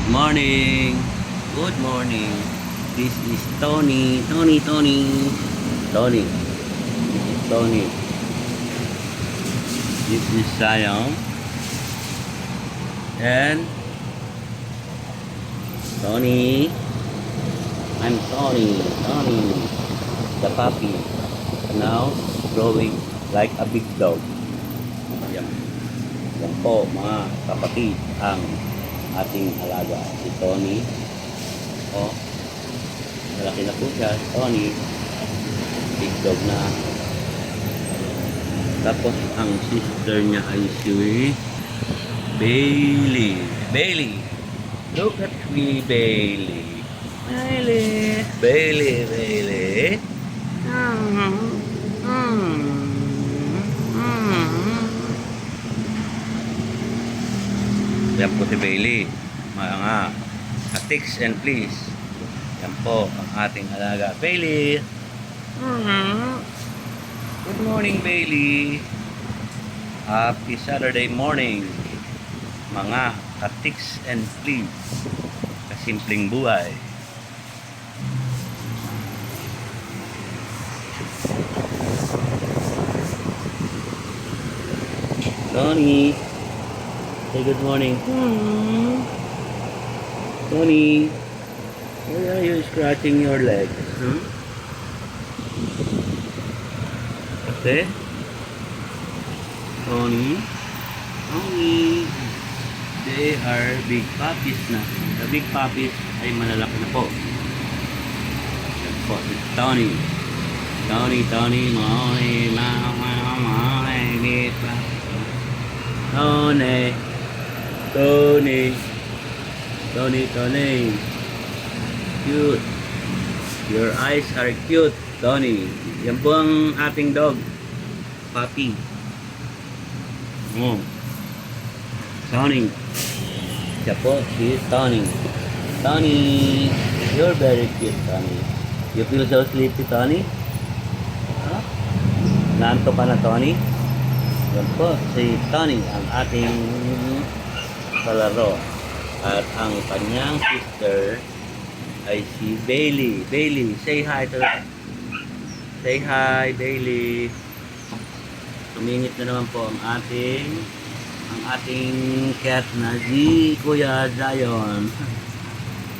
morning. Good morning. This is Tony. Tony. Tony. This is Tony. This is Sayang. And Tony. I'm Tony. Tony. The puppy. Now growing like a big dog. Yan. Yan po mga kapatid ang ating alaga si Tony. Oh, malaki na po siya, Tony. Big dog na. Tapos ang sister niya ay si Bailey. Bailey. Look at me, Bailey. Bailey. Yan po si Bailey. Mga tics and please. Yan po ang ating alaga. Bailey. Good morning, Bailey. Happy Saturday morning. Mga tics and please. Kasimpleng buhay. Tony. Say good morning. Tony, why are you scratching your legs? Okay? Tony? They are big puppies na. The big puppies ay malalaki na po. Yan po, Tony. Tony, Tony. Cute. Your eyes are cute, Tony. Yan po ang ating dog. Puppy. Tony. Siya po, si Tony. Tony. You're very cute, Tony. You feel so sleepy, Tony? Huh? Naanto ka na, Tony? Yan po, si Tony, ang ating kalaro. At ang kanyang sister ay si Bailey. Bailey, say hi to her. Say hi, Bailey. Tumingit na naman po ang ating cat na si Kuya Zion.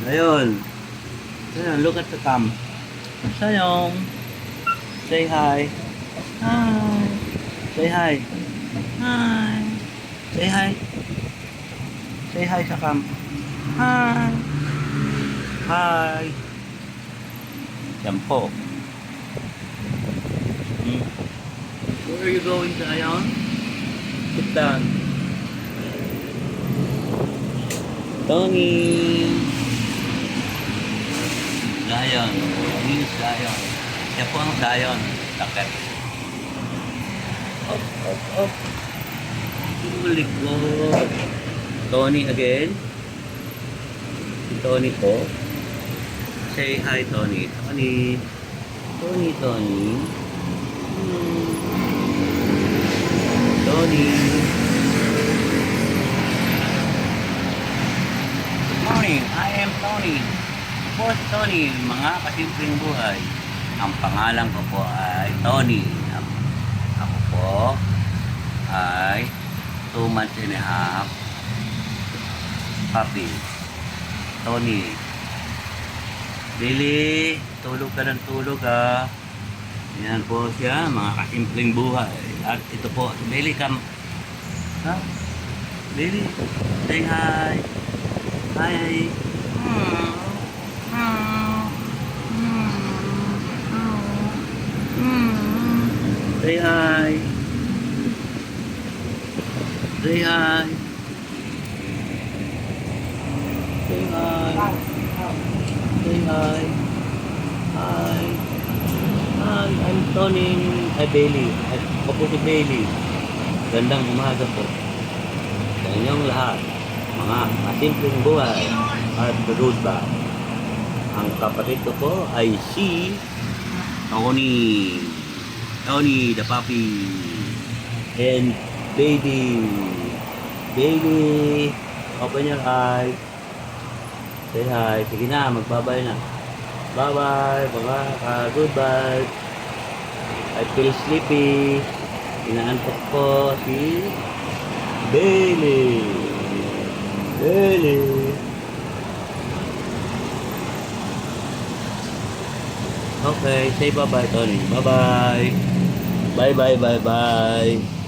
Zion, look at the cam. Zion, say hi. Hi. Say hi. Hi. Say hi. Say hi sa cam. Hi. Hi. Yan po. Where are you going, Zion? Sit down. Tony. Zion. He's Zion. Yan po ang Zion. Lakad. Up. Tulik ko. Tony again. Si Tony po. Say hi, Tony. Tony. Tony. Good morning. I am Tony. Po si Tony. Mga kasimpleng buhay. Ang pangalan ko po ay Tony. Ako po ay 2 months and a half puppy. Tony. Bailey, tulog ka ng tulog ha. Yan po siya, mga kasimpleng buhay. At ito po, Bailey, come. Ha? Bailey, say hi. Hi. Say hi. Say hi. Say hi. Say hi. Hi. Hi, I'm Tony. Ay, Bailey. Ako po si Bailey. Gandang umaga po. Sa inyong lahat. Mga kasimpleng buhay. At road ba? Ang kapatid ko po ay si Tony. Tony the puppy. And Baby. Open your eyes. Say hi. Sige na, magbabay na. Bye-bye, mga ka-goodbye. I feel sleepy. Inaantok ko si Bailey. Bailey. Okay, say bye-bye, Tony. Bye-bye. Bye-bye, bye-bye.